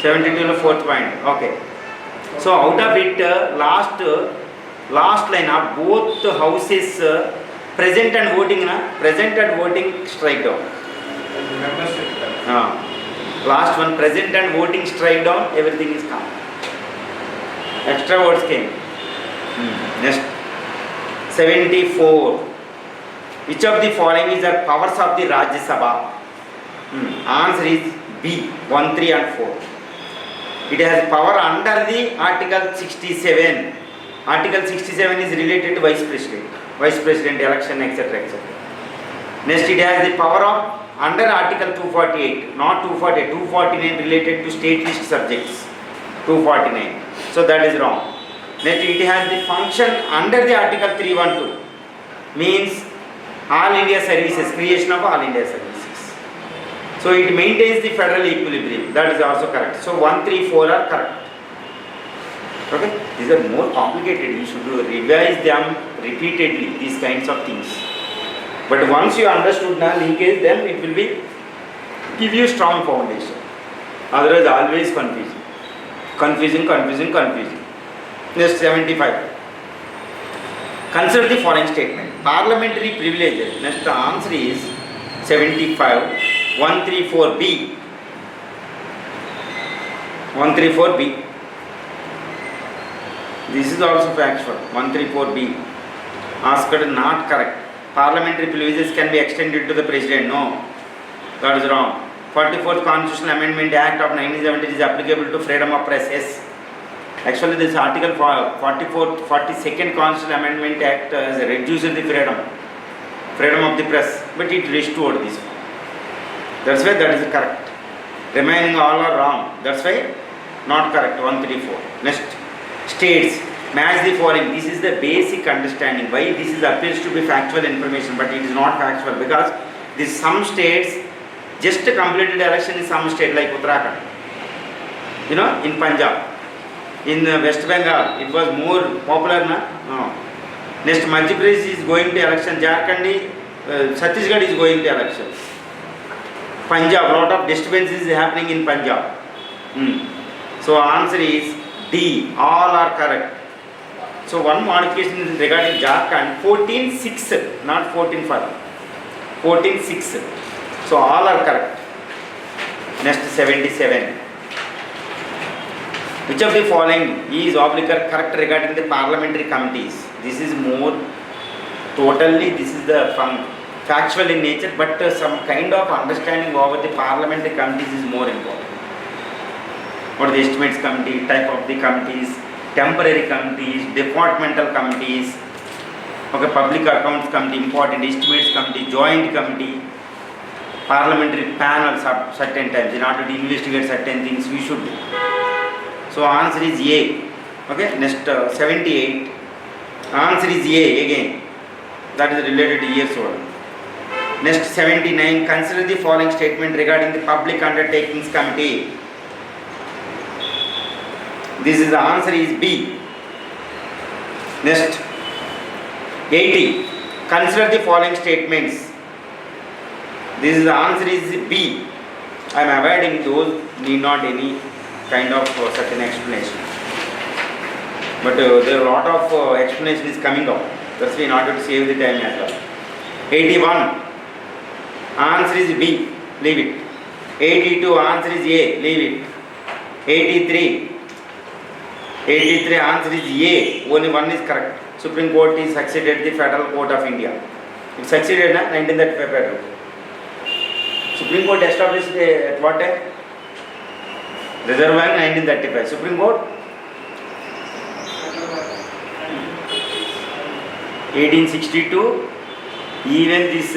72 the fourth point. Okay. So out of it, last line of both houses present and voting, present and voting strike down. Membership. Last one, present and voting strike down, everything is calm. Extra words came. Next, 74. Which of the following is the powers of the Rajya Sabha? Answer is B, 1, 3 and 4. It has power under the Article 67. Article 67 is related to Vice President election, etc. etc. Next, it has the power of under Article 248, not 248, 249 related to state list subjects. 249. So that is wrong. Next, it has the function under the Article 312, means All India Services, creation of All India Services. So it maintains the federal equilibrium. That is also correct. So 1, 3, 4 are correct. Okay, these are more complicated. You should revise them repeatedly. These kinds of things. But once you understood now linkage, then it will be give you strong foundation. Otherwise, always confusing. Next, 75. Consider the following statement. Parliamentary privileges. Next, the answer is 75. 134B. 134B. This is also factual. 134B. Asked not correct. Parliamentary privileges can be extended to the President. No. That is wrong. 44th Constitutional Amendment Act of 1970 is applicable to freedom of press. Yes. Actually, this article 42nd Constitutional Amendment Act has reduced the freedom of the press, but it restored this. That's why that is correct. Remaining all are wrong. That's why not correct. 134. Next, states match the following. This is the basic understanding why this is appears to be factual information, but it is not factual because this some states just completed election in some state like Uttarakhand. In Punjab. In West Bengal, it was more popular, no? Next, Madhya Pradesh is going to election. Jharkhand, Chhattisgarh is going to elections. Punjab, lot of disturbances is happening in Punjab. So answer is D. All are correct. So one modification is regarding Jharkhand. 14.6, not 14.5. 14.6. So all are correct. Next, 77. Which of the following is correct regarding the parliamentary committees? This is more totally, this is the factual in nature, but some kind of understanding over the parliamentary committees is more important. What are the estimates committee, type of the committees, temporary committees, departmental committees, okay, public accounts committee, important estimates committee, joint committee, parliamentary panels at certain times in order to investigate certain things we should do. So answer is A. Okay, next 78. Answer is A again. That is related to years old. Next 79. Consider the following statement regarding the Public Undertakings Committee. This is the answer is B. Next 80. Consider the following statements. This is the answer is B. I am avoiding those, need not any kind of certain explanation. But there are a lot of explanation is coming out. That's why in order to save the time as well. 81. Answer is B. Leave it. 82. Answer is A. Leave it. 83. 83. Answer is A. Only one is correct. Supreme Court is succeeded the Federal Court of India. It succeeded na 1935 Federal. Supreme Court established at what time? Reserve Bank 1935. Supreme Court 1862. Even this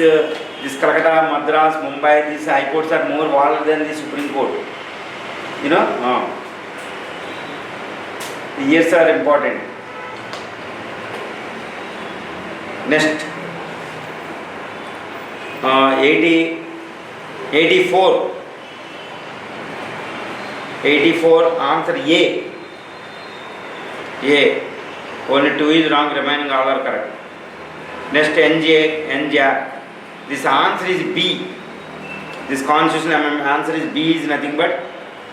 Calcutta, Madras, Mumbai, these high courts are more older than the Supreme Court. The years are important. Next, 84. 84. Answer A. A. Only 2 is wrong. Remaining all are correct. Next NJ. This answer is B. This constitutional amendment answer is B is nothing but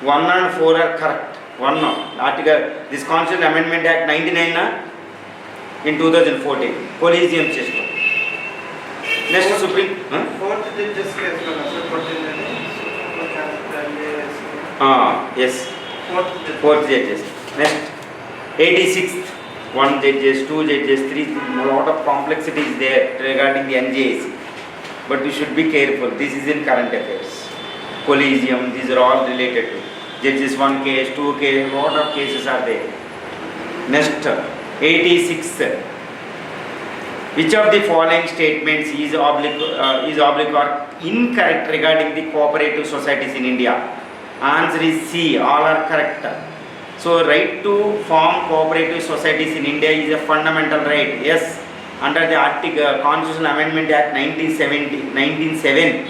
1 and 4 are correct. 1 article. This constitutional amendment act 99 in 2014. Coliseum system. Next Supreme. Fourth judges case Yes. Fourth Judges. Next 86th. 1 judges, 2 judges, 3. A lot of complexity is there regarding the NJAC. But you should be careful. This is in current affairs. Coliseum. These are all related to judges. 1 case, 2 case. Lot of cases are there. Next 86th. Which of the following statements is oblique or incorrect regarding the cooperative societies in India? Answer is C. All are correct. So, right to form cooperative societies in India is a fundamental right. Yes, under the Constitutional Amendment Act 1907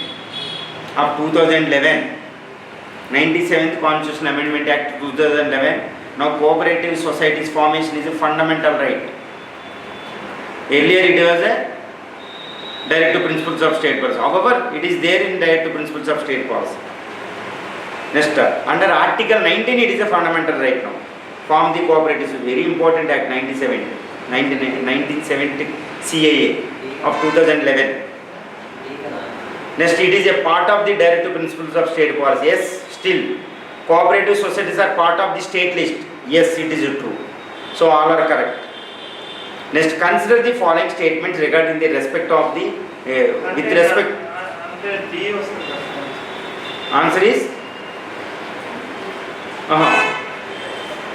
of 2011, 97th Constitutional Amendment Act 2011. Now, cooperative societies formation is a fundamental right. Earlier it was a direct to principles of state policy. However, it is there in direct to principles of state policy. Next, under Article 19, it is a fundamental right now. Form the cooperatives, very important Act 1970 CAA of 2011. Next, it is a part of the direct to principles of state policy. Yes, still, cooperative societies are part of the state list. Yes, it is true. So, all are correct. Next, consider the following statements regarding the respect of the, with respect. Answer is?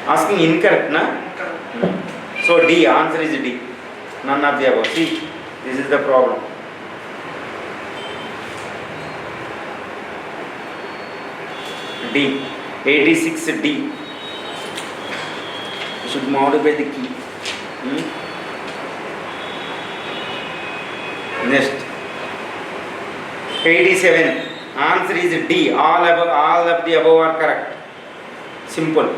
Asking incorrect, na? So D, answer is D. None of the above. See, this is the problem. D, 86D. You should modify the key. Next, 87. Answer is D. All of the above are correct. Simple.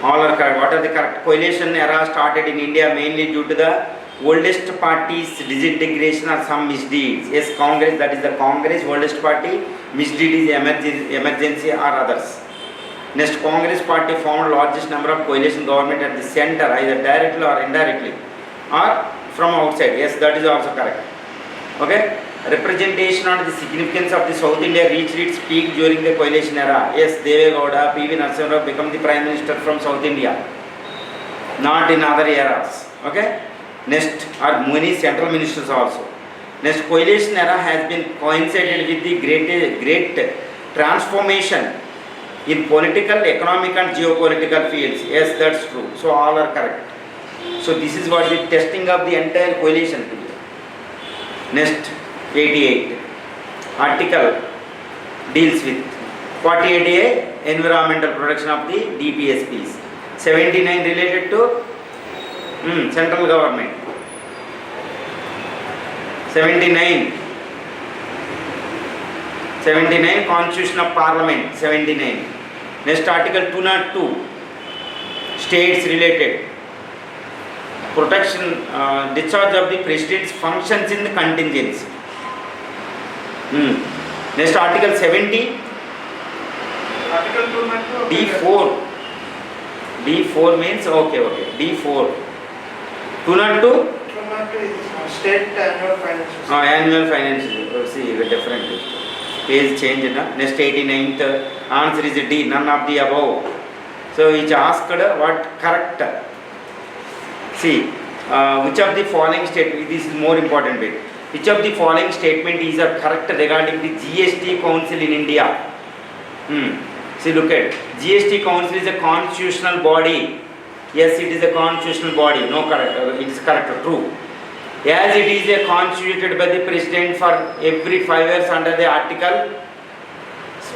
All are correct. What are the correct? Coalition era started in India mainly due to the oldest party's disintegration or some misdeeds. Yes, Congress, that is the Congress, oldest party, misdeed is emergency or others. Next, Congress party formed largest number of coalition government at the center, either directly or indirectly, or from outside. Yes, that is also correct. Okay. Representation on the significance of the South India reached its peak during the coalition era. Yes, Deve Gowda, P.V. Narasimha Rao become the Prime Minister from South India, not in other eras. Okay. Next are many central ministers also. Next, coalition era has been coincided with the great transformation in political, economic and geopolitical fields. Yes, that's true. So all are correct. So this is what the testing of the entire coalition. Next, 88 article deals with 48A environmental protection of the TSPSC. 79 related to central government. 79 Constitution of Parliament. 79. Next, article 202 states related protection, discharge of the president's functions in the contingency. Next, article 70 Article 2 D4. D4 means okay. D4 202 state annual financial. Annual financial. See, different page change. Next, 89th answer is D. None of the above. So it's asked what correct. See, which of the following statement, this is more important bit. Which of the following statement is correct regarding the GST Council in India? See, look at GST Council is a constitutional body. Yes, it is a constitutional body. No, correct. It is correct. True. As it is constituted by the President for every 5 years under the Article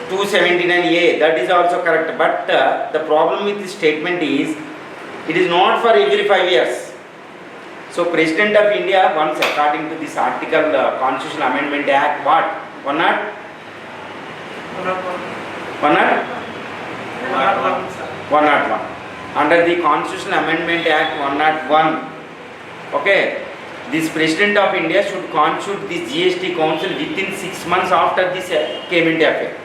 279A. That is also correct. But the problem with this statement is, it is not for every 5 years. So, President of India, once according to this article, Constitutional Amendment Act, what? 101. Under the Constitutional Amendment Act 101, okay, this President of India should constitute this GST Council within 6 months after this came into effect.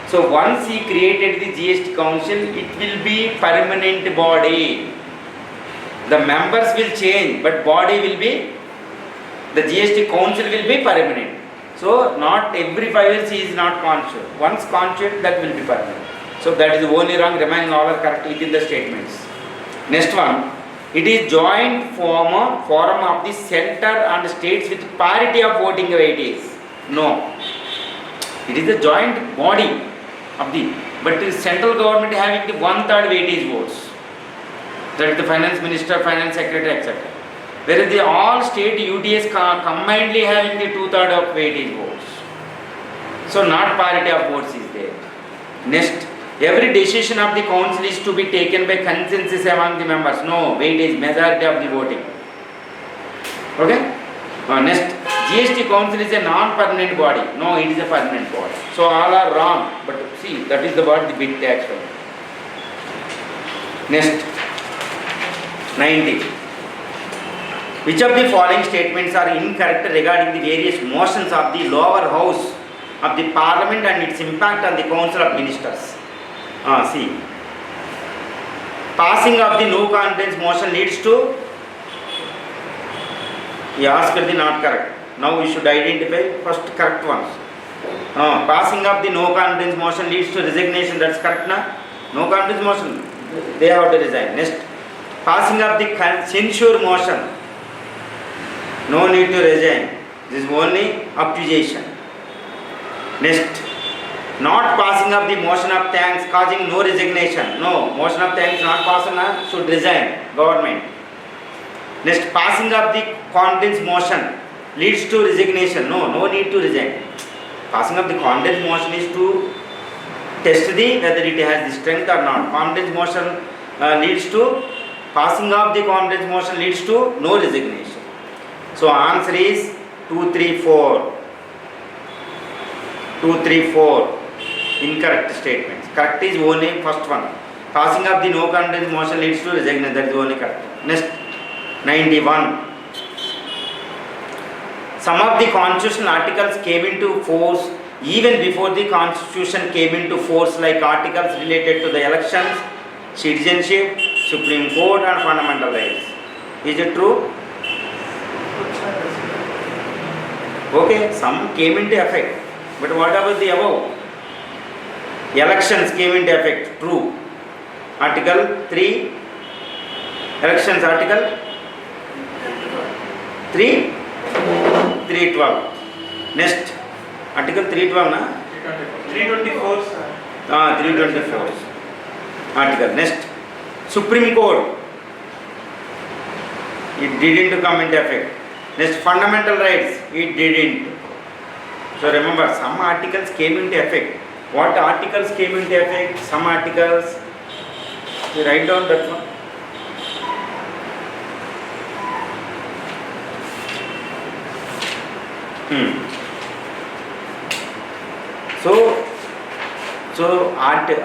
So once he created the GST Council, it will be permanent body. The members will change, but body will be, the GST Council will be permanent. So not every 5 years he is not constituted. Once constituted, that will be permanent. So that is only wrong, remaining all are correct within the statements. Next one, it is joint forum of the center and states with parity of voting weightage. No. It is a joint body of the, but the central government having the 1/3 weightage votes. That is the finance minister, finance secretary, etc. Whereas the all state UTS combinedly having the 2/3 of weightage votes. So not parity of votes is there. Next, every decision of the council is to be taken by consensus among the members. No, weightage, majority of the voting. Okay? Next, GST Council is a non-permanent body. No, it is a permanent body. So all are wrong. But see, that is the word, the big tax one. Next, 90. Which of the following statements are incorrect regarding the various motions of the lower house of the parliament and its impact on the council of ministers? See, passing of the no confidence motion leads to, he asked the not correct. Now we should identify first correct ones. Passing of the no confidence motion leads to resignation, that's correct na? No confidence motion, they have to resign. Next, passing of the censure motion, no need to resign, this is only accusation. Next, not passing of the motion of thanks causing no resignation. No, motion of thanks not passed, should resign, government. Next, passing of the confidence motion leads to resignation. No, no need to resign. Passing of the confidence motion is to test the whether it has the strength or not. Confidence motion leads to, passing of the confidence motion leads to no resignation. So answer is 2, 3, 4. 2, 3, 4. Incorrect statements. Correct is only first one. Passing of the no confidence motion leads to resignation. That is only correct. Next, 91. Some of the constitutional articles came into force even before the constitution came into force, like articles related to the elections, citizenship, Supreme Court and fundamental rights. Is it true? Okay, some came into effect. But what about the above? Elections came into effect. True. Article 3. Elections article 3. 312. Next. Article 312 na? 324 sir. 324. Article. Next. Supreme Court. It didn't come into effect. Next. Fundamental rights. It didn't. So remember, some articles came into effect. What articles came into effect? Some articles. You write down that one. So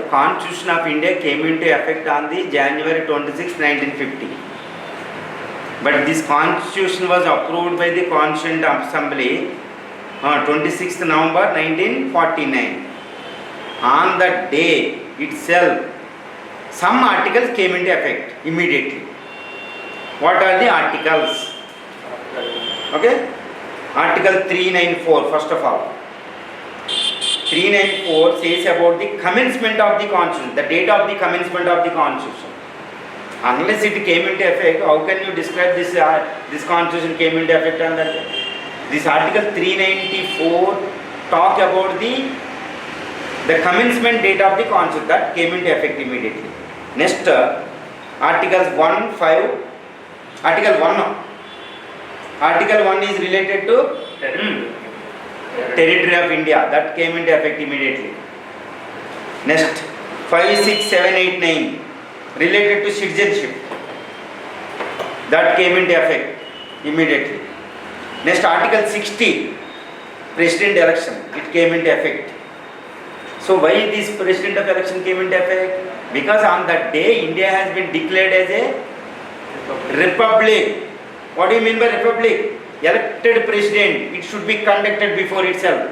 Constitution of India came into effect on the January 26, 1950. But this Constitution was approved by the Constituent Assembly 26th November 1949. On that day itself, some articles came into effect immediately. What are the articles? Okay? Article 394, first of all. 394 says about the commencement of the Constitution, the date of the commencement of the Constitution. Unless it came into effect, how can you describe this Constitution came into effect on that day? This Article 394 talk about the commencement date of the Constitution that came into effect immediately. Next, Articles 1, 5, Article 1. Article 1 is related to territory of India, that came into effect immediately. Next, 5, 6, 7, 8, 9 related to citizenship, that came into effect immediately. Next, Article 60, President election, it came into effect. So why this President of election came into effect? Because on that day India has been declared as a republic. What do you mean by republic? Elected president, it should be conducted before itself.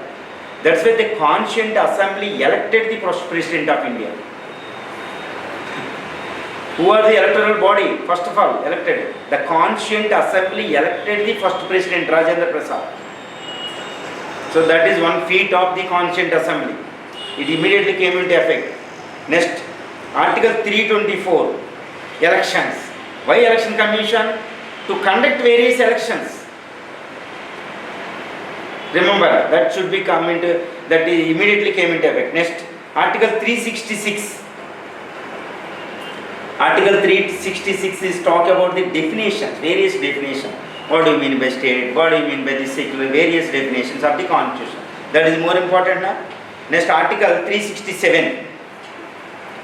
That's why the Constituent Assembly elected the first president of India. Who are the electoral body? First of all, elected. The Constituent Assembly elected the first president, Rajendra Prasad. So that is one feat of the Constituent Assembly. It immediately came into effect. Next, Article 324, elections. Why election commission? To conduct various elections. Remember, that should be come into, that immediately came into effect. Next, Article 366. Article 366 is talk about the definitions, various definitions. What do you mean by state? What do you mean by the secular? Various definitions of the constitution. That is more important now. Next, Article 367.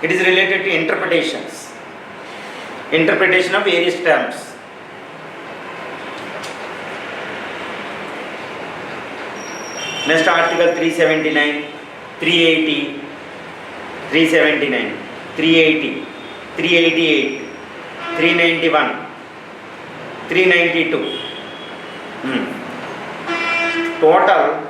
It is related to interpretations. Interpretation of various terms. Next, Article 379, 380, 379, 380, 388, 391, 392. Total